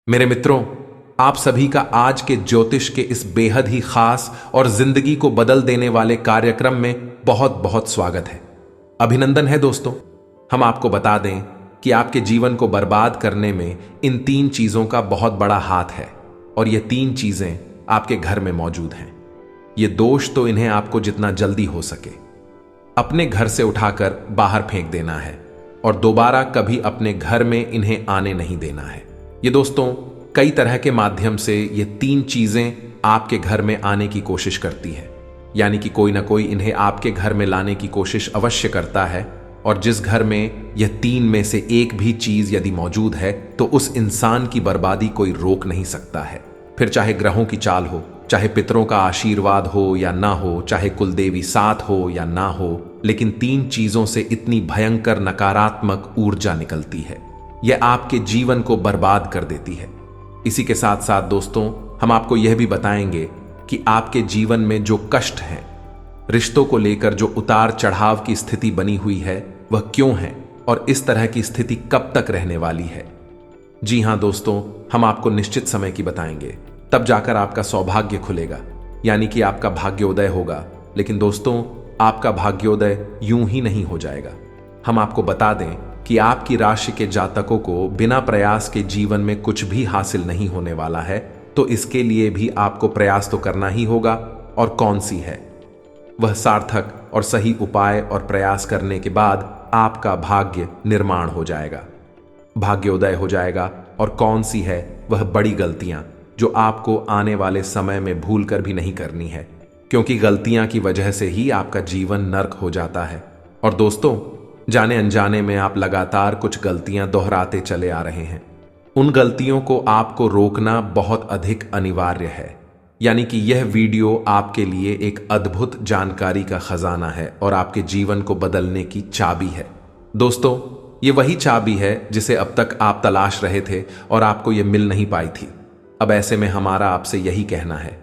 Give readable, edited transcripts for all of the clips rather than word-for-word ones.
मेरे मित्रों, आप सभी का आज के ज्योतिष के इस बेहद ही खास और जिंदगी को बदल देने वाले कार्यक्रम में बहुत बहुत स्वागत है। अभिनंदन है दोस्तों। हम आपको बता दें कि आपके जीवन को बर्बाद करने में इन 3 चीजों का बहुत बड़ा हाथ है और ये 3 चीजें आपके घर में मौजूद हैं। ये दोष तो इन्हें आपको जितना जल्दी हो सके अपने घर से उठाकर बाहर फेंक देना है और दोबारा कभी अपने घर में इन्हें आने नहीं देना है। ये दोस्तों कई तरह के माध्यम से ये 3 चीजें आपके घर में आने की कोशिश करती है, यानी कि कोई ना कोई इन्हें आपके घर में लाने की कोशिश अवश्य करता है। और जिस घर में यह 3 में से एक भी चीज यदि मौजूद है तो उस इंसान की बर्बादी कोई रोक नहीं सकता है। फिर चाहे ग्रहों की चाल हो, चाहे पितरों का आशीर्वाद हो या ना हो, चाहे कुलदेवी साथ हो या ना हो, लेकिन 3 चीजों से इतनी भयंकर नकारात्मक ऊर्जा निकलती है, यह आपके जीवन को बर्बाद कर देती है। इसी के साथ साथ दोस्तों हम आपको यह भी बताएंगे कि आपके जीवन में जो कष्ट हैं, रिश्तों को लेकर जो उतार चढ़ाव की स्थिति बनी हुई है वह क्यों है और इस तरह की स्थिति कब तक रहने वाली है। जी हां दोस्तों, हम आपको निश्चित समय की बताएंगे, तब जाकर आपका सौभाग्य खुलेगा, यानी कि आपका भाग्योदय होगा। लेकिन दोस्तों आपका भाग्योदय यूं ही नहीं हो जाएगा। हम आपको बता दें कि आपकी राशि के जातकों को बिना प्रयास के जीवन में कुछ भी हासिल नहीं होने वाला है, तो इसके लिए भी आपको प्रयास तो करना ही होगा। और कौन सी है वह सार्थक और सही उपाय और प्रयास करने के बाद आपका भाग्य निर्माण हो जाएगा, भाग्योदय हो जाएगा। और कौन सी है वह बड़ी गलतियां जो आपको आने वाले समय में भूल कर भी नहीं करनी है, क्योंकि गलतियां की वजह से ही आपका जीवन नर्क हो जाता है। और दोस्तों जाने अनजाने में आप लगातार कुछ गलतियां दोहराते चले आ रहे हैं। उन गलतियों को आपको रोकना बहुत अधिक अनिवार्य है, यानी कि यह वीडियो आपके लिए एक अद्भुत जानकारी का खजाना है और आपके जीवन को बदलने की चाबी है। दोस्तों ये वही चाबी है जिसे अब तक आप तलाश रहे थे और आपको यह मिल नहीं पाई थी। अब ऐसे में हमारा आपसे यही कहना है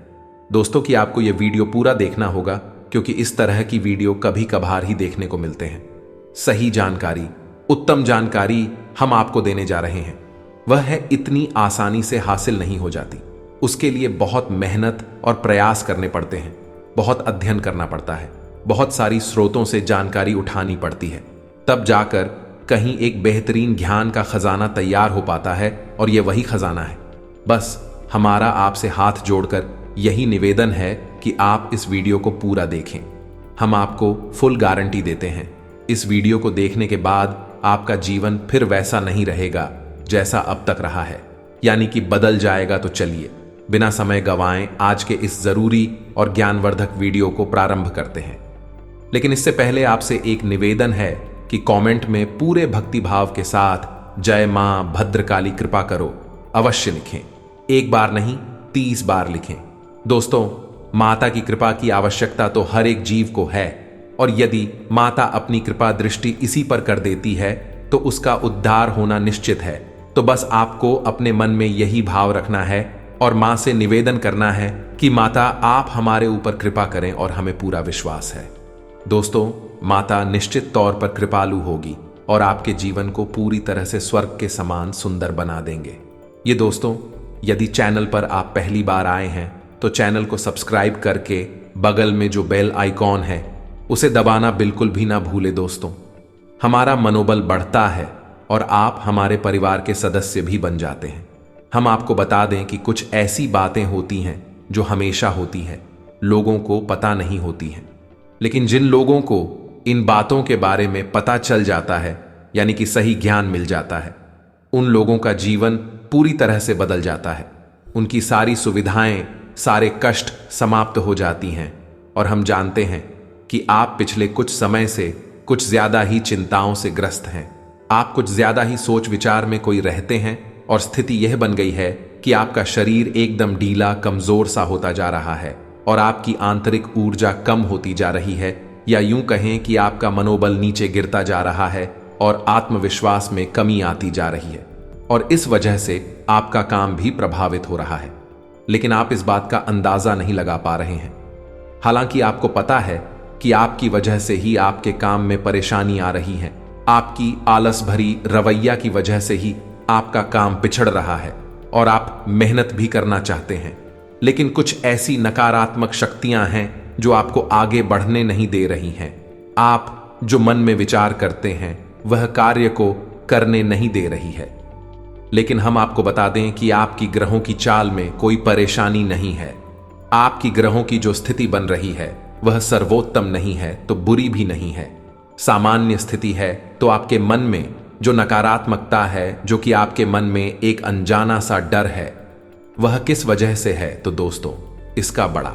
दोस्तों कि आपको यह वीडियो पूरा देखना होगा, क्योंकि इस तरह की वीडियो कभी कभार ही देखने को मिलते हैं। सही जानकारी, उत्तम जानकारी हम आपको देने जा रहे हैं। वह है इतनी आसानी से हासिल नहीं हो जाती, उसके लिए बहुत मेहनत और प्रयास करने पड़ते हैं, बहुत अध्ययन करना पड़ता है, बहुत सारी स्रोतों से जानकारी उठानी पड़ती है, तब जाकर कहीं एक बेहतरीन ज्ञान का खजाना तैयार हो पाता है। और यह वही खजाना है। बस हमारा आपसे हाथ जोड़कर यही निवेदन है कि आप इस वीडियो को पूरा देखें। हम आपको फुल गारंटी देते हैं, इस वीडियो को देखने के बाद आपका जीवन फिर वैसा नहीं रहेगा जैसा अब तक रहा है, यानी कि बदल जाएगा। तो चलिए बिना समय गंवाएं आज के इस जरूरी और ज्ञानवर्धक वीडियो को प्रारंभ करते हैं। लेकिन इससे पहले आपसे एक निवेदन है कि कमेंट में पूरे भक्तिभाव के साथ जय मां भद्रकाली कृपा करो अवश्य लिखें। एक बार नहीं 30 बार लिखें। दोस्तों माता की कृपा की आवश्यकता तो हर एक जीव को है, और यदि माता अपनी कृपा दृष्टि इसी पर कर देती है तो उसका उद्धार होना निश्चित है। तो बस आपको अपने मन में यही भाव रखना है और मां से निवेदन करना है कि माता आप हमारे ऊपर कृपा करें, और हमें पूरा विश्वास है दोस्तों माता निश्चित तौर पर कृपालु होगी और आपके जीवन को पूरी तरह से स्वर्ग के समान सुंदर बना देंगे। ये दोस्तों यदि चैनल पर आप पहली बार आए हैं तो चैनल को सब्सक्राइब करके बगल में जो बेल आइकॉन है उसे दबाना बिल्कुल भी ना भूले। दोस्तों हमारा मनोबल बढ़ता है और आप हमारे परिवार के सदस्य भी बन जाते हैं। हम आपको बता दें कि कुछ ऐसी बातें होती हैं जो हमेशा होती है, लोगों को पता नहीं होती हैं, लेकिन जिन लोगों को इन बातों के बारे में पता चल जाता है, यानी कि सही ज्ञान मिल जाता है, उन लोगों का जीवन पूरी तरह से बदल जाता है। उनकी सारी सुविधाएं, सारे कष्ट समाप्त हो जाती हैं। और हम जानते हैं कि आप पिछले कुछ समय से कुछ ज्यादा ही चिंताओं से ग्रस्त हैं। आप कुछ ज्यादा ही सोच विचार में कोई रहते हैं और स्थिति यह बन गई है कि आपका शरीर एकदम ढीला कमजोर सा होता जा रहा है और आपकी आंतरिक ऊर्जा कम होती जा रही है, या यूं कहें कि आपका मनोबल नीचे गिरता जा रहा है और आत्मविश्वास में कमी आती जा रही है, और इस वजह से आपका काम भी प्रभावित हो रहा है। लेकिन आप इस बात का अंदाजा नहीं लगा पा रहे हैं। हालांकि आपको पता है कि आपकी वजह से ही आपके काम में परेशानी आ रही है, आपकी आलस भरी रवैया की वजह से ही आपका काम पिछड़ रहा है, और आप मेहनत भी करना चाहते हैं, लेकिन कुछ ऐसी नकारात्मक शक्तियां हैं जो आपको आगे बढ़ने नहीं दे रही हैं। आप जो मन में विचार करते हैं वह कार्य को करने नहीं दे रही है। लेकिन हम आपको बता दें कि आपकी ग्रहों की चाल में कोई परेशानी नहीं है। आपकी ग्रहों की जो स्थिति बन रही है वह सर्वोत्तम नहीं है तो बुरी भी नहीं है, सामान्य स्थिति है। तो आपके मन में जो नकारात्मकता है, जो कि आपके मन में एक अनजाना सा डर है, वह किस वजह से है? तो दोस्तों, इसका बड़ा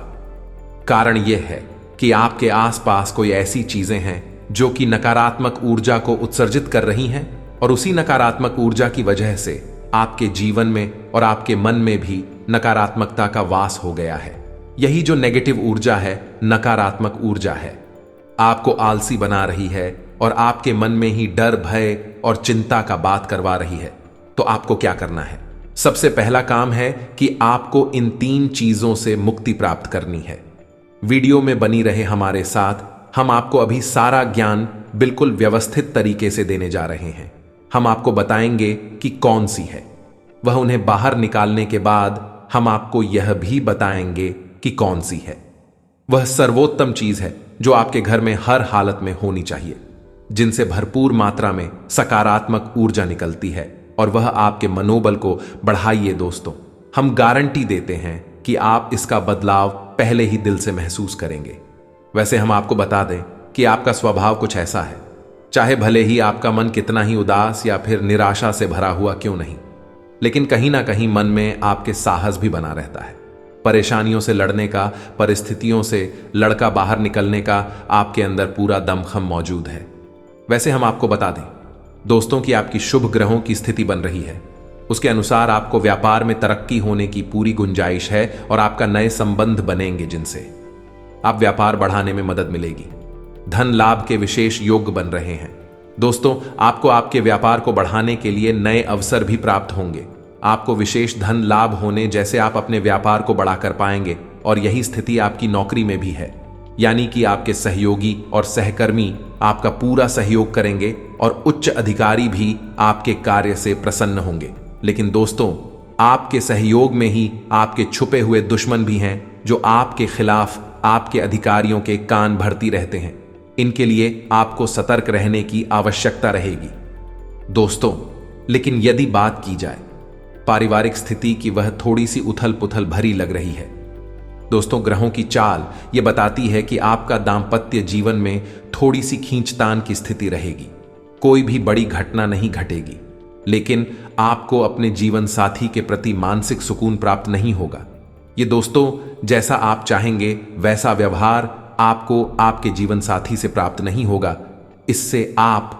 कारण यह है कि आपके आसपास कोई ऐसी चीजें हैं जो कि नकारात्मक ऊर्जा को उत्सर्जित कर रही हैं, और उसी नकारात्मक ऊर्जा की वजह से आपके जीवन में और आपके मन में भी नकारात्मकता का वास हो गया है। यही जो नेगेटिव ऊर्जा है, नकारात्मक ऊर्जा है, आपको आलसी बना रही है और आपके मन में ही डर, भय और चिंता का बात करवा रही है। तो आपको क्या करना है? सबसे पहला काम है कि आपको इन 3 चीजों से मुक्ति प्राप्त करनी है। वीडियो में बनी रहे हमारे साथ, हम आपको अभी सारा ज्ञान बिल्कुल व्यवस्थित तरीके से देने जा रहे हैं। हम आपको बताएंगे कि कौन सी है, वह उन्हें बाहर निकालने के बाद हम आपको यह भी बताएंगे कि कौन सी है वह सर्वोत्तम चीज है जो आपके घर में हर हालत में होनी चाहिए, जिनसे भरपूर मात्रा में सकारात्मक ऊर्जा निकलती है और वह आपके मनोबल को बढ़ाइए। दोस्तों, हम गारंटी देते हैं कि आप इसका बदलाव पहले ही दिल से महसूस करेंगे। वैसे हम आपको बता दें कि आपका स्वभाव कुछ ऐसा है, चाहे भले ही आपका मन कितना ही उदास या फिर निराशा से भरा हुआ क्यों नहीं, लेकिन कहीं ना कहीं मन में आपके साहस भी बना रहता है। परेशानियों से लड़ने का, परिस्थितियों से लड़का बाहर निकलने का आपके अंदर पूरा दमखम मौजूद है। वैसे हम आपको बता दें दोस्तों कि आपकी शुभ ग्रहों की स्थिति बन रही है, उसके अनुसार आपको व्यापार में तरक्की होने की पूरी गुंजाइश है और आपका नए संबंध बनेंगे जिनसे आप व्यापार बढ़ाने में मदद मिलेगी। धन लाभ के विशेष योग बन रहे हैं। दोस्तों, आपको आपके व्यापार को बढ़ाने के लिए नए अवसर भी प्राप्त होंगे। आपको विशेष धन लाभ होने जैसे आप अपने व्यापार को बढ़ा कर पाएंगे, और यही स्थिति आपकी नौकरी में भी है, यानी कि आपके सहयोगी और सहकर्मी आपका पूरा सहयोग करेंगे और उच्च अधिकारी भी आपके कार्य से प्रसन्न होंगे। लेकिन दोस्तों, आपके सहयोग में ही आपके छुपे हुए दुश्मन भी हैं जो आपके खिलाफ आपके अधिकारियों के कान भरती रहते हैं। इनके लिए आपको सतर्क रहने की आवश्यकता रहेगी। दोस्तों, लेकिन यदि बात की जाए पारिवारिक स्थिति की, वह थोड़ी सी उथल पुथल भरी लग रही है। दोस्तों, ग्रहों की चाल यह बताती है कि आपका दांपत्य जीवन में थोड़ी सी खींचतान की स्थिति रहेगी। कोई भी बड़ी घटना नहीं घटेगी, लेकिन आपको अपने जीवन साथी के प्रति मानसिक सुकून प्राप्त नहीं होगा। ये दोस्तों, जैसा आप चाहेंगे वैसा व्यवहार आपको आपके जीवन साथी से प्राप्त नहीं होगा। इससे आप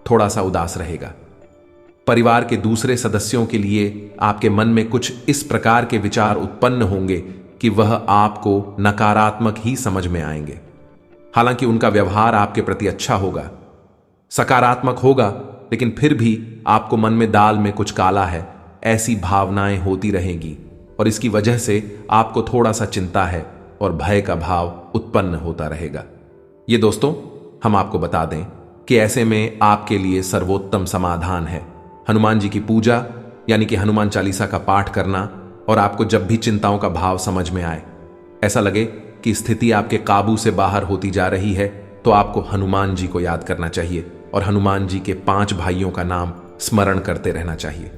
थोड़ा सा उदास रहेगा। परिवार के दूसरे सदस्यों के लिए आपके मन में कुछ इस प्रकार के विचार उत्पन्न होंगे कि वह आपको नकारात्मक ही समझ में आएंगे। हालांकि उनका व्यवहार आपके प्रति अच्छा होगा, सकारात्मक होगा, लेकिन फिर भी आपको मन में दाल में कुछ काला है, ऐसी भावनाएं होती रहेंगी और इसकी वजह से आपको थोड़ा सा चिंता है और भय का भाव उत्पन्न होता रहेगा। ये दोस्तों, हम आपको बता दें कि ऐसे में आपके लिए सर्वोत्तम समाधान है हनुमान जी की पूजा, यानी कि हनुमान चालीसा का पाठ करना। और आपको जब भी चिंताओं का भाव समझ में आए, ऐसा लगे कि स्थिति आपके काबू से बाहर होती जा रही है, तो आपको हनुमान जी को याद करना चाहिए और हनुमान जी के 5 भाइयों का नाम स्मरण करते रहना चाहिए।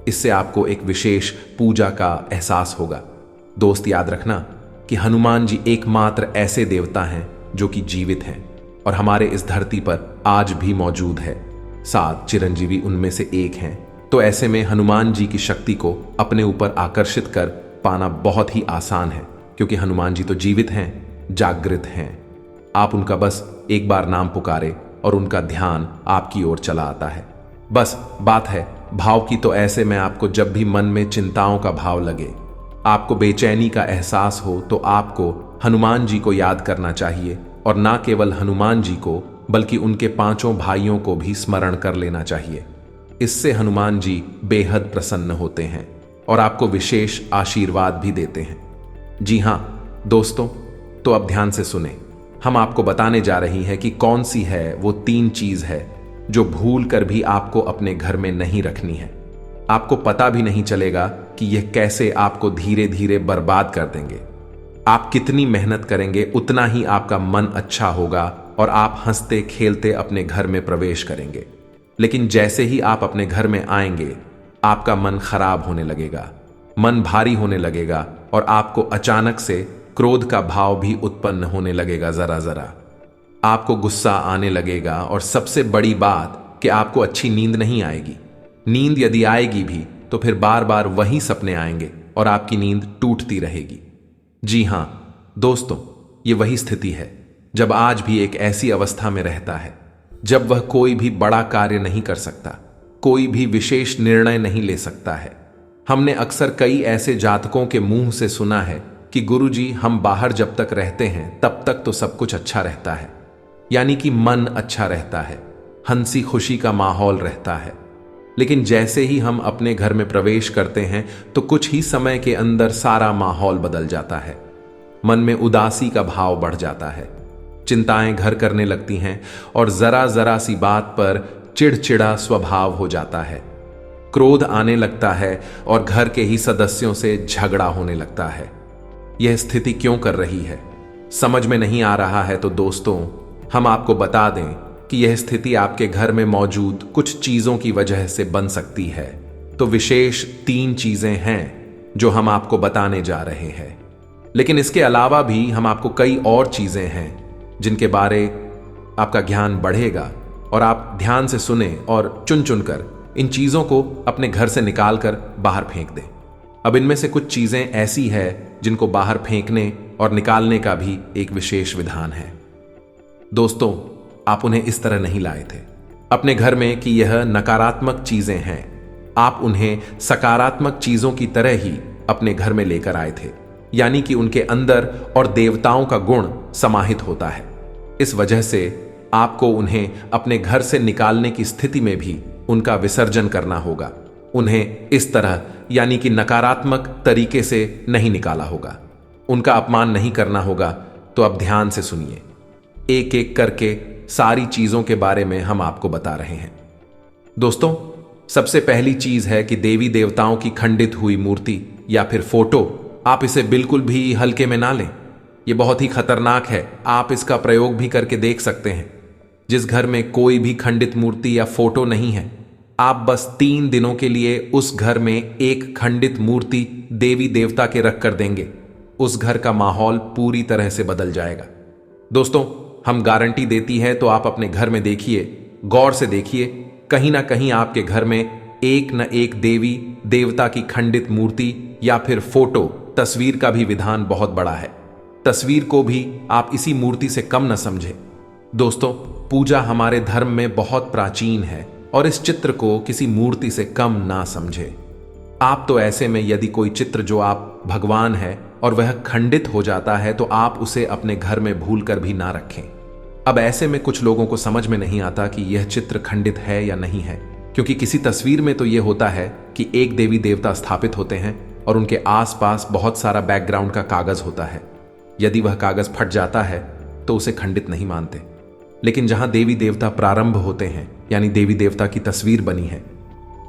इससे आपको एक विशेष पूजा का एहसास होगा। दोस्त, याद रखना कि हनुमान जी एकमात्र ऐसे देवता हैं जो कि जीवित हैं और हमारे इस धरती पर आज भी मौजूद है। 7 चिरंजीवी उनमें से एक हैं। तो ऐसे में हनुमान जी की शक्ति को अपने ऊपर आकर्षित कर पाना बहुत ही आसान है, क्योंकि हनुमान जी तो जीवित हैं, जागृत हैं। आप उनका बस एक बार नाम पुकारे और उनका ध्यान आपकी ओर चला आता है। बस बात है भाव की। तो ऐसे में आपको जब भी मन में चिंताओं का भाव लगे, आपको बेचैनी का एहसास हो, तो आपको हनुमान जी को याद करना चाहिए। और ना केवल हनुमान जी को, बल्कि उनके 5 भाइयों को भी स्मरण कर लेना चाहिए। इससे हनुमान जी बेहद प्रसन्न होते हैं और आपको विशेष आशीर्वाद भी देते हैं। जी हां दोस्तों, तो अब ध्यान से सुने। हम आपको बताने जा रही हैं कि कौन सी है वो 3 चीज है जो भूल कर भी आपको अपने घर में नहीं रखनी है। आपको पता भी नहीं चलेगा कि यह कैसे आपको धीरे धीरे बर्बाद कर देंगे। आप कितनी मेहनत करेंगे उतना ही आपका मन अच्छा होगा और आप हंसते खेलते अपने घर में प्रवेश करेंगे। लेकिन जैसे ही आप अपने घर में आएंगे, आपका मन खराब होने लगेगा, मन भारी होने लगेगा और आपको अचानक से क्रोध का भाव भी उत्पन्न होने लगेगा। जरा जरा आपको गुस्सा आने लगेगा और सबसे बड़ी बात कि आपको अच्छी नींद नहीं आएगी। नींद यदि आएगी भी तो फिर बार बार वही सपने आएंगे और आपकी नींद टूटती रहेगी। जी हां दोस्तों, ये वही स्थिति है जब आज भी एक ऐसी अवस्था में रहता है जब वह कोई भी बड़ा कार्य नहीं कर सकता, कोई भी विशेष निर्णय नहीं ले सकता है। हमने अक्सर कई ऐसे जातकों के मुंह से सुना है कि गुरुजी, हम बाहर जब तक रहते हैं तब तक तो सब कुछ अच्छा रहता है, यानी कि मन अच्छा रहता है, हंसी खुशी का माहौल रहता है। लेकिन जैसे ही हम अपने घर में प्रवेश करते हैं तो कुछ ही समय के अंदर सारा माहौल बदल जाता है। मन में उदासी का भाव बढ़ जाता है, चिंताएं घर करने लगती हैं और जरा जरा सी बात पर चिड़चिड़ा स्वभाव हो जाता है। क्रोध आने लगता है और घर के ही सदस्यों से झगड़ा होने लगता है। यह स्थिति क्यों कर रही है, समझ में नहीं आ रहा है तो दोस्तों, हम आपको बता दें कि यह स्थिति आपके घर में मौजूद कुछ चीजों की वजह से बन सकती है। तो विशेष 3 चीजें हैं जो हम आपको बताने जा रहे हैं। लेकिन इसके अलावा भी हम आपको कई और चीजें हैं जिनके बारे आपका ज्ञान बढ़ेगा और आप ध्यान से सुने और चुन चुन कर इन चीजों को अपने घर से निकाल कर बाहर फेंक दें। अब इनमें से कुछ चीजें ऐसी है जिनको बाहर फेंकने और निकालने का भी एक विशेष विधान है। दोस्तों, आप उन्हें इस तरह नहीं लाए थे अपने घर में कि यह नकारात्मक चीजें हैं। आप उन्हें सकारात्मक चीजों की तरह ही अपने घर में लेकर आए थे, यानी कि उनके अंदर और देवताओं का गुण समाहित होता है। इस वजह से आपको उन्हें अपने घर से निकालने की स्थिति में भी उनका विसर्जन करना होगा। उन्हें इस तरह यानी कि नकारात्मक तरीके से नहीं निकाला होगा, उनका अपमान नहीं करना होगा। तो अब ध्यान से सुनिए, एक एक करके सारी चीजों के बारे में हम आपको बता रहे हैं। दोस्तों, सबसे पहली चीज है कि देवी देवताओं की खंडित हुई मूर्ति या फिर फोटो, आप इसे बिल्कुल भी हल्के में ना लें। यह बहुत ही खतरनाक है। आप इसका प्रयोग भी करके देख सकते हैं। जिस घर में कोई भी खंडित मूर्ति या फोटो नहीं है, आप बस 3 दिनों के लिए उस घर में एक खंडित मूर्ति देवी देवता के रख कर देंगे, उस घर का माहौल पूरी तरह से बदल जाएगा। दोस्तों, हम गारंटी देती है, तो आप अपने घर में देखिए, गौर से देखिए, कहीं ना कहीं आपके घर में एक न एक देवी देवता की खंडित मूर्ति या फिर फोटो, तस्वीर का भी विधान बहुत बड़ा है। तस्वीर को भी आप इसी मूर्ति से कम न समझे। दोस्तों, पूजा हमारे धर्म में बहुत प्राचीन है और इस चित्र को किसी मूर्ति से कम ना समझे। आप तो ऐसे में यदि कोई चित्र जो आप भगवान है और वह खंडित हो जाता है तो आप उसे अपने घर में भूल कर भी ना रखें। अब ऐसे में कुछ लोगों को समझ में नहीं आता कि यह चित्र खंडित है या नहीं है, क्योंकि किसी तस्वीर में तो यह होता है कि एक देवी देवता स्थापित होते हैं और उनके आसपास बहुत सारा बैकग्राउंड का कागज होता है। यदि वह कागज फट जाता है तो उसे खंडित नहीं मानते। लेकिन जहां देवी देवता प्रारंभ होते हैं, यानी देवी देवता की तस्वीर बनी है,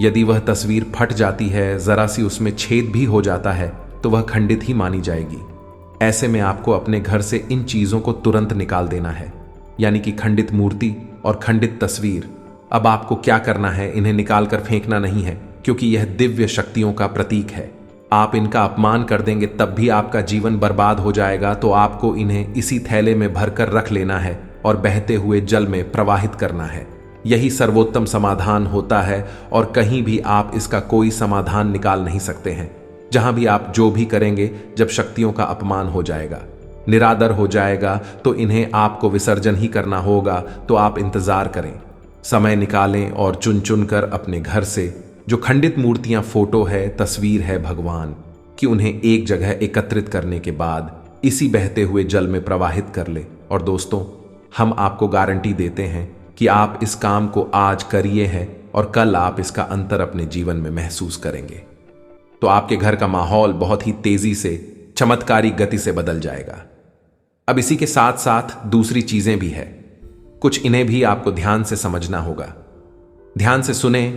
यदि वह तस्वीर फट जाती है, जरा सी उसमें छेद भी हो जाता है, तो वह खंडित ही मानी जाएगी। ऐसे में आपको अपने घर से इन चीजों को तुरंत निकाल देना है, यानी कि खंडित मूर्ति और खंडित तस्वीर। अब आपको क्या करना है, इन्हें निकालकर फेंकना नहीं है, क्योंकि यह दिव्य शक्तियों का प्रतीक है। आप इनका अपमान कर देंगे तब भी आपका जीवन बर्बाद हो जाएगा। तो आपको इन्हें इसी थैले में भरकर रख लेना है और बहते हुए जल में प्रवाहित करना है। यही सर्वोत्तम समाधान होता है और कहीं भी आप इसका कोई समाधान निकाल नहीं सकते हैं। जहां भी आप जो भी करेंगे, जब शक्तियों का अपमान हो जाएगा, निरादर हो जाएगा, तो इन्हें आपको विसर्जन ही करना होगा। तो आप इंतजार करें, समय निकालें और चुन चुन कर अपने घर से जो खंडित मूर्तियां, फोटो है, तस्वीर है भगवान कि उन्हें एक जगह एकत्रित करने के बाद इसी बहते हुए जल में प्रवाहित कर ले। और दोस्तों, हम आपको गारंटी देते हैं कि आप इस काम को आज करिए हैं और कल आप इसका अंतर अपने जीवन में महसूस करेंगे। तो आपके घर का माहौल बहुत ही तेजी से, चमत्कारी गति से बदल जाएगा। अब इसी के साथ साथ दूसरी चीजें भी है, कुछ इन्हें भी आपको ध्यान से समझना होगा। ध्यान से सुने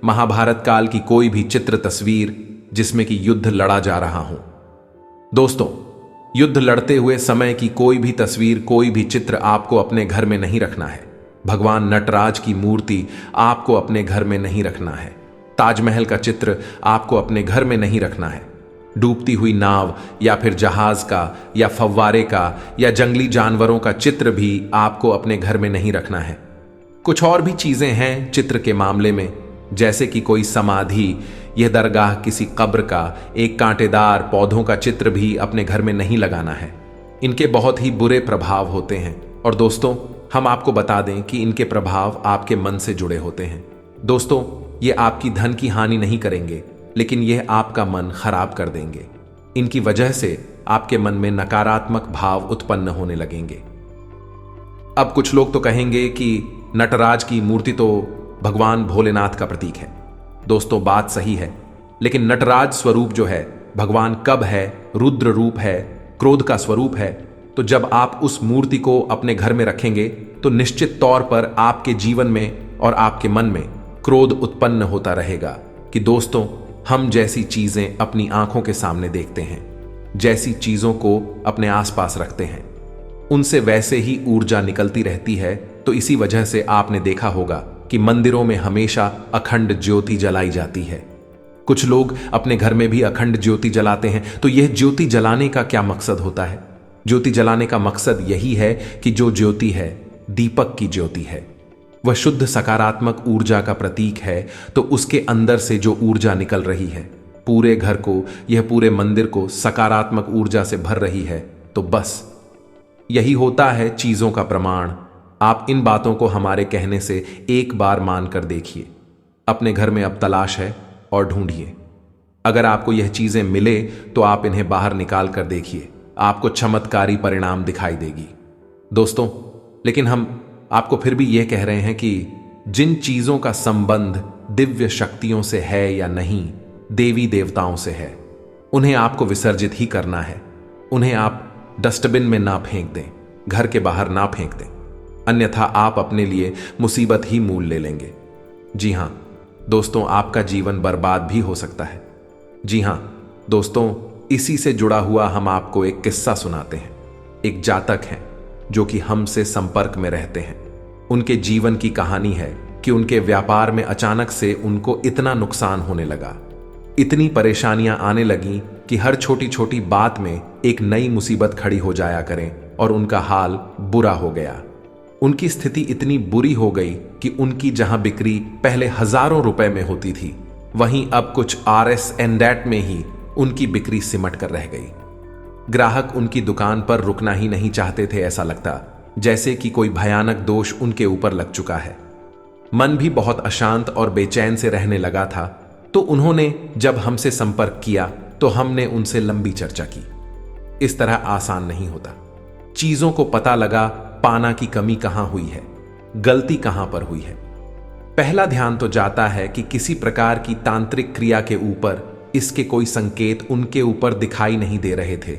महाभारत काल की कोई भी चित्र तस्वीर जिसमें कि युद्ध लड़ा जा रहा हो। दोस्तों, युद्ध लड़ते हुए समय की कोई भी तस्वीर, कोई भी चित्र आपको अपने घर में नहीं रखना है। भगवान नटराज की मूर्ति आपको अपने घर में नहीं रखना है। ताजमहल का चित्र आपको अपने घर में नहीं रखना है। डूबती हुई नाव या फिर जहाज का या फव्वारे का या जंगली जानवरों का चित्र भी आपको अपने घर में नहीं रखना है। कुछ और भी चीजें हैं चित्र के मामले में, जैसे कि कोई समाधि, यह दरगाह किसी कब्र का, एक कांटेदार पौधों का चित्र भी अपने घर में नहीं लगाना है। इनके बहुत ही बुरे प्रभाव होते हैं और दोस्तों, हम आपको बता दें कि इनके प्रभाव आपके मन से जुड़े होते हैं। दोस्तों, ये आपकी धन की हानि नहीं करेंगे, लेकिन यह आपका मन खराब कर देंगे। इनकी वजह से आपके मन में नकारात्मक भाव उत्पन्न होने लगेंगे। अब कुछ लोग तो कहेंगे कि नटराज की मूर्ति तो भगवान भोलेनाथ का प्रतीक है। दोस्तों, बात सही है, लेकिन नटराज स्वरूप जो है भगवान कब है, रुद्र रूप है, क्रोध का स्वरूप है। तो जब आप उस मूर्ति को अपने घर में रखेंगे तो निश्चित तौर पर आपके जीवन में और आपके मन में क्रोध उत्पन्न होता रहेगा कि दोस्तों, हम जैसी चीजें अपनी आंखों के सामने देखते हैं, जैसी चीजों को अपने आसपास रखते हैं, उनसे वैसे ही ऊर्जा निकलती रहती है। तो इसी वजह से आपने देखा होगा कि मंदिरों में हमेशा अखंड ज्योति जलाई जाती है। कुछ लोग अपने घर में भी अखंड ज्योति जलाते हैं। तो यह ज्योति जलाने का क्या मकसद होता है? ज्योति जलाने का मकसद यही है कि जो ज्योति है दीपक की ज्योति है, वह शुद्ध सकारात्मक ऊर्जा का प्रतीक है। तो उसके अंदर से जो ऊर्जा निकल रही है पूरे घर को, यह पूरे मंदिर को सकारात्मक ऊर्जा से भर रही है। तो बस यही होता है चीजों का प्रमाण। आप इन बातों को हमारे कहने से एक बार मानकर देखिए। अपने घर में अब तलाश है और ढूंढिए। अगर आपको यह चीजें मिले तो आप इन्हें बाहर निकाल कर देखिए, आपको चमत्कारी परिणाम दिखाई देगी। दोस्तों, लेकिन हम आपको फिर भी यह कह रहे हैं कि जिन चीजों का संबंध दिव्य शक्तियों से है या नहीं, देवी देवताओं से है, उन्हें आपको विसर्जित ही करना है। उन्हें आप डस्टबिन में ना फेंक दें, घर के बाहर ना फेंक दें, अन्यथा आप अपने लिए मुसीबत ही मूल ले लेंगे। जी हां दोस्तों, आपका जीवन बर्बाद भी हो सकता है। जी हां दोस्तों, इसी से जुड़ा हुआ हम आपको एक किस्सा सुनाते हैं। एक जातक हैं जो कि हमसे संपर्क में रहते हैं। उनके जीवन की कहानी है कि उनके व्यापार में अचानक से उनको इतना नुकसान होने लगा, इतनी परेशानियां आने लगी कि हर छोटी छोटी बात में एक नई मुसीबत खड़ी हो जाया करें और उनका हाल बुरा हो गया। उनकी स्थिति इतनी बुरी हो गई कि उनकी जहां बिक्री पहले हजारों रुपए में होती थी, वहीं अब कुछ RS and that में ही उनकी बिक्री सिमट कर रह गई। ग्राहक उनकी दुकान पर रुकना ही नहीं चाहते थे। ऐसा लगता जैसे कि कोई भयानक दोष उनके ऊपर लग चुका है। मन भी बहुत अशांत और बेचैन से रहने लगा था। तो उन्होंने जब हमसे संपर्क किया तो हमने उनसे लंबी चर्चा की। इस तरह आसान नहीं होता। चीजों को पता लगा पाना की कमी कहां हुई है, गलती कहां पर हुई है। पहला ध्यान तो जाता है कि किसी प्रकार की तांत्रिक क्रिया के ऊपर इसके कोई संकेत उनके ऊपर दिखाई नहीं दे रहे थे।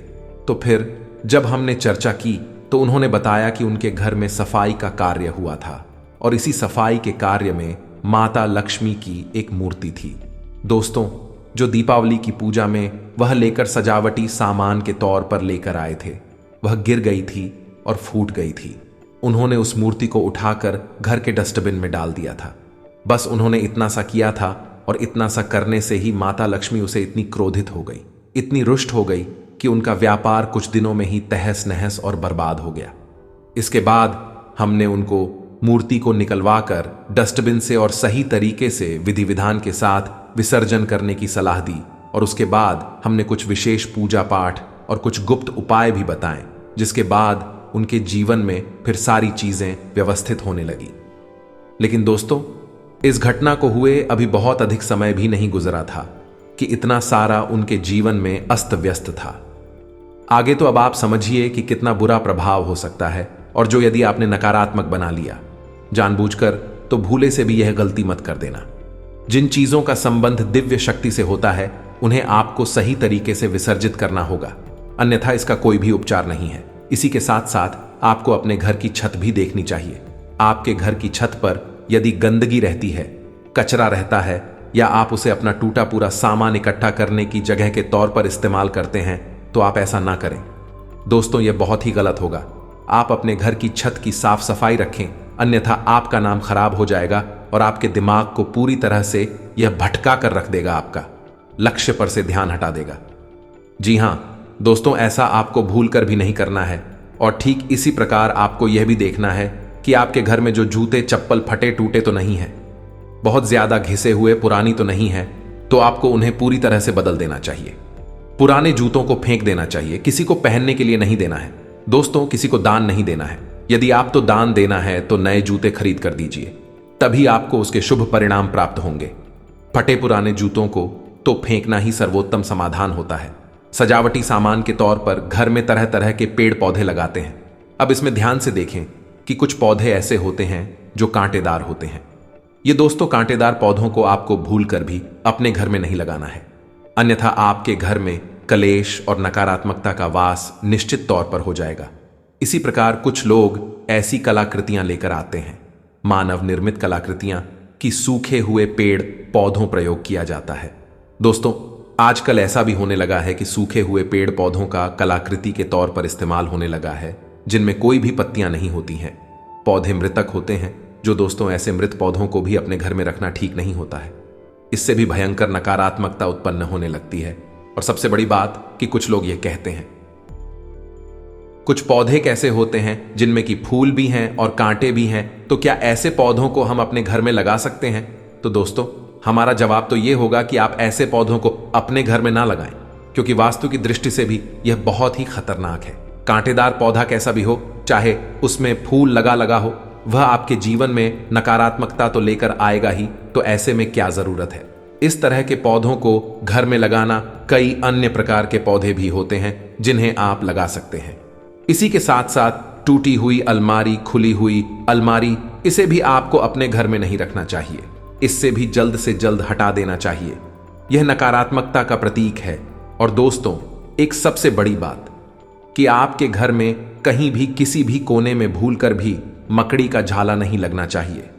तो फिर जब हमने चर्चा की तो उन्होंने बताया कि उनके घर में सफाई का कार्य हुआ था और इसी सफाई के कार्य में माता लक्ष्मी की एक मूर्ति थी। दोस्तों, जो दीपावली की पूजा में वह लेकर सजावटी सामान के तौर पर लेकर आए थे, वह गिर गई थी और फूट गई थी। उन्होंने उस मूर्ति को उठाकर घर के डस्टबिन में डाल दिया था। बस उन्होंने इतना सा किया था और इतना सा करने से ही माता लक्ष्मी उसे इतनी क्रोधित हो गई, इतनी रुष्ट हो गई कि उनका व्यापार कुछ दिनों में ही तहस नहस और बर्बाद हो गया। इसके बाद हमने उनको मूर्ति को निकलवाकर डस्टबिन से और सही तरीके से विधि विधान के साथ विसर्जन करने की सलाह दी और उसके बाद हमने कुछ विशेष पूजा पाठ और कुछ गुप्त उपाय भी बताएं, जिसके बाद उनके जीवन में फिर सारी चीजें व्यवस्थित होने लगी। लेकिन दोस्तों, इस घटना को हुए अभी बहुत अधिक समय भी नहीं गुजरा था कि इतना सारा उनके जीवन में अस्त व्यस्त था। आगे तो अब आप समझिए कि कितना बुरा प्रभाव हो सकता है, और जो यदि आपने नकारात्मक बना लिया जानबूझकर, तो भूले से भी यह गलती मत कर देना। जिन चीजों का संबंध दिव्य शक्ति से होता है उन्हें आपको सही तरीके से विसर्जित करना होगा, अन्यथा इसका कोई भी उपचार नहीं है। इसी के साथ साथ आपको अपने घर की छत भी देखनी चाहिए। आपके घर की छत पर यदि गंदगी रहती है, कचरा रहता है, या आप उसे अपना टूटा पूरा सामान इकट्ठा करने की जगह के तौर पर इस्तेमाल करते हैं तो आप ऐसा ना करें। दोस्तों, यह बहुत ही गलत होगा। आप अपने घर की छत की साफ सफाई रखें, अन्यथा आपका नाम खराब हो जाएगा और आपके दिमाग को पूरी तरह से यह भटका कर रख देगा, आपका लक्ष्य पर से ध्यान हटा देगा। जी हां दोस्तों, ऐसा आपको भूल कर भी नहीं करना है। और ठीक इसी प्रकार आपको यह भी देखना है कि आपके घर में जो जूते चप्पल फटे टूटे तो नहीं है, बहुत ज्यादा घिसे हुए पुरानी तो नहीं है, तो आपको उन्हें पूरी तरह से बदल देना चाहिए। पुराने जूतों को फेंक देना चाहिए, किसी को पहनने के लिए नहीं देना है। दोस्तों, किसी को दान नहीं देना है। यदि आप तो दान देना है तो नए जूते खरीद कर दीजिए, तभी आपको उसके शुभ परिणाम प्राप्त होंगे। फटे पुराने जूतों को तो फेंकना ही सर्वोत्तम समाधान होता है। सजावटी सामान के तौर पर घर में तरह तरह के पेड़ पौधे लगाते हैं। अब इसमें ध्यान से देखें कि कुछ पौधे ऐसे होते हैं जो कांटेदार होते हैं। ये दोस्तों, कांटेदार पौधों को आपको भूल कर भी अपने घर में नहीं लगाना है, अन्यथा आपके घर में कलेश और नकारात्मकता का वास निश्चित तौर पर हो जाएगा। इसी प्रकार कुछ लोग ऐसी कलाकृतियां लेकर आते हैं, मानव निर्मित कलाकृतियां, कि सूखे हुए पेड़ पौधों प्रयोग किया जाता है। दोस्तों, आजकल ऐसा भी होने लगा है कि सूखे हुए पेड़ पौधों का कलाकृति के तौर पर इस्तेमाल होने लगा है, जिनमें कोई भी पत्तियां नहीं होती हैं। पौधे मृतक होते हैं, जो दोस्तों ऐसे मृत पौधों को भी अपने घर में रखना ठीक नहीं होता है। इससे भी भयंकर नकारात्मकता उत्पन्न होने लगती है। और सबसे बड़ी बात कि कुछ लोग ये कहते हैं, कुछ पौधे कैसे होते हैं जिनमें कि फूल भी हैं और कांटे भी हैं, तो क्या ऐसे पौधों को हम अपने घर में लगा सकते हैं? तो दोस्तों, हमारा जवाब तो यह होगा कि आप ऐसे पौधों को अपने घर में ना लगाएं, क्योंकि वास्तु की दृष्टि से भी यह बहुत ही खतरनाक है। कांटेदार पौधा कैसा भी हो, चाहे उसमें फूल लगा लगा हो, वह आपके जीवन में नकारात्मकता तो लेकर आएगा ही, तो ऐसे में क्या जरूरत है? इस तरह के पौधों को घर में लगाना, कई अन्य प्रकार के पौधे भी होते हैं जिन्हें आप लगा सकते हैं। इसी के साथ साथ टूटी हुई अलमारी, खुली हुई अलमारी, इसे भी आपको अपने घर में नहीं रखना चाहिए। इससे भी जल्द से जल्द हटा देना चाहिए। यह नकारात्मकता का प्रतीक है। और दोस्तों, एक सबसे बड़ी बात कि आपके घर में कहीं भी किसी भी कोने में भूलकर भी मकड़ी का झाला नहीं लगना चाहिए।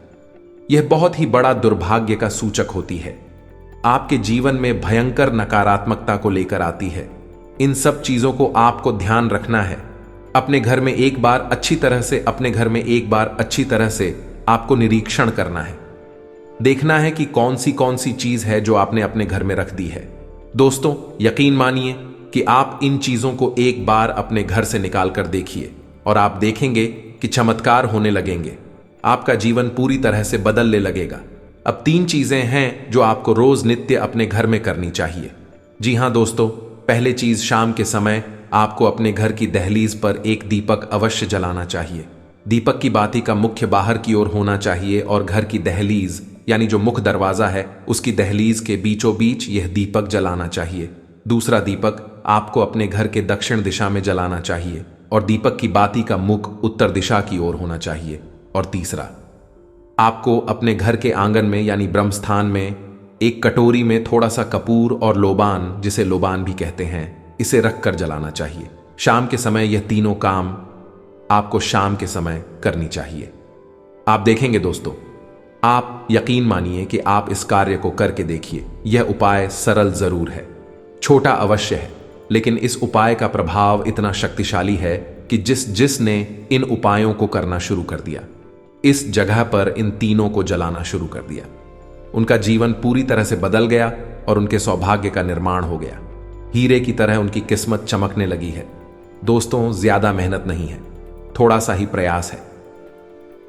यह बहुत ही बड़ा दुर्भाग्य का सूचक होती है, आपके जीवन में भयंकर नकारात्मकता को लेकर आती है। इन सब चीजों को आपको ध्यान रखना है। अपने घर में एक बार अच्छी तरह से आपको निरीक्षण करना है, देखना है कि कौन सी चीज है जो आपने अपने घर में रख दी है। दोस्तों, यकीन मानिए कि आप इन चीजों को एक बार अपने घर से निकाल कर देखिए और आप देखेंगे कि चमत्कार होने लगेंगे। आपका जीवन पूरी तरह से बदलने लगेगा। अब 3 चीजें हैं जो आपको रोज नित्य अपने घर में करनी चाहिए। जी हां दोस्तों, पहले चीज, शाम के समय आपको अपने घर की दहलीज पर एक दीपक अवश्य जलाना चाहिए। दीपक की बाती का मुख्य बाहर की ओर होना चाहिए और घर की दहलीज यानी जो मुख्य दरवाजा है उसकी दहलीज के बीचों बीच यह दीपक जलाना चाहिए। दूसरा दीपक आपको अपने घर के दक्षिण दिशा में जलाना चाहिए और दीपक की बाती का मुख उत्तर दिशा की ओर होना चाहिए। और तीसरा, आपको अपने घर के आंगन में यानी ब्रह्मस्थान में एक कटोरी में थोड़ा सा कपूर और लोबान, जिसे लोबान भी कहते हैं, इसे रखकर जलाना चाहिए। शाम के समय यह तीनों काम आपको शाम के समय करनी चाहिए। आप देखेंगे दोस्तों, आप यकीन मानिए कि आप इस कार्य को करके देखिए। यह उपाय सरल जरूर है, छोटा अवश्य है, लेकिन इस उपाय का प्रभाव इतना शक्तिशाली है कि जिसने इन उपायों को करना शुरू कर दिया, इस जगह पर इन तीनों को जलाना शुरू कर दिया, उनका जीवन पूरी तरह से बदल गया और उनके सौभाग्य का निर्माण हो गया। हीरे की तरह उनकी किस्मत चमकने लगी है। दोस्तों, ज्यादा मेहनत नहीं है, थोड़ा सा ही प्रयास है।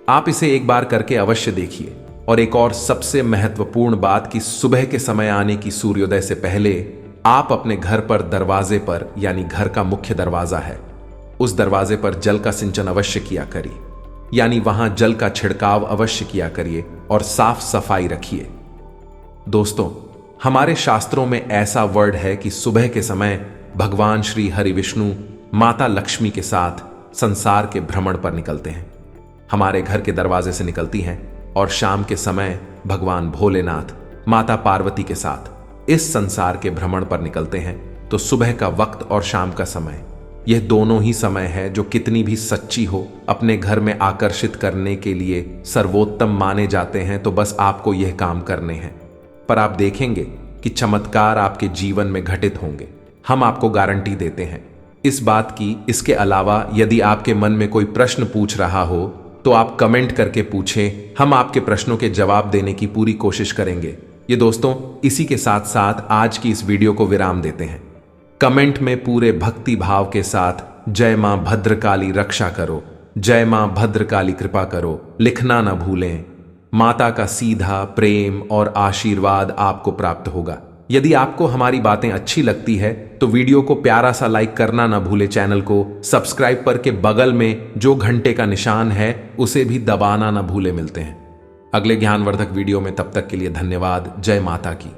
आप इसे एक बार करके अवश्य देखिए। और एक और सबसे महत्वपूर्ण बात कि सुबह के समय आने की सूर्योदय से पहले आप अपने घर पर दरवाजे पर, यानी घर का मुख्य दरवाजा है, उस दरवाजे पर जल का सिंचन अवश्य किया करिए, यानी वहां जल का छिड़काव अवश्य किया करिए और साफ सफाई रखिए। दोस्तों, हमारे शास्त्रों में ऐसा वर्ड है कि सुबह के समय भगवान श्री हरि विष्णु माता लक्ष्मी के साथ संसार के भ्रमण पर निकलते हैं। हमारे घर के दरवाजे से निकलती हैं और शाम के समय भगवान भोलेनाथ माता पार्वती के साथ इस संसार के भ्रमण पर निकलते हैं। तो सुबह का वक्त और शाम का समय, यह दोनों ही समय है जो कितनी भी सच्ची हो, अपने घर में आकर्षित करने के लिए सर्वोत्तम माने जाते हैं। तो बस आपको यह काम करने हैं। पर आप देखेंगे कि चमत्कार आपके जीवन में घटित होंगे। हम आपको गारंटी देते हैं इस बात की। इसके अलावा यदि आपके मन में कोई प्रश्न पूछ रहा हो तो आप कमेंट करके पूछें, हम आपके प्रश्नों के जवाब देने की पूरी कोशिश करेंगे। ये दोस्तों, इसी के साथ साथ आज की इस वीडियो को विराम देते हैं। कमेंट में पूरे भक्ति भाव के साथ जय मां भद्रकाली रक्षा करो, जय मां भद्रकाली कृपा करो लिखना ना भूलें। माता का सीधा प्रेम और आशीर्वाद आपको प्राप्त होगा। यदि आपको हमारी बातें अच्छी लगती है तो वीडियो को प्यारा सा लाइक करना ना भूले, चैनल को सब्सक्राइब पर के बगल में जो घंटे का निशान है उसे भी दबाना ना भूले। मिलते हैं अगले ज्ञानवर्धक वीडियो में, तब तक के लिए धन्यवाद। जय माता की।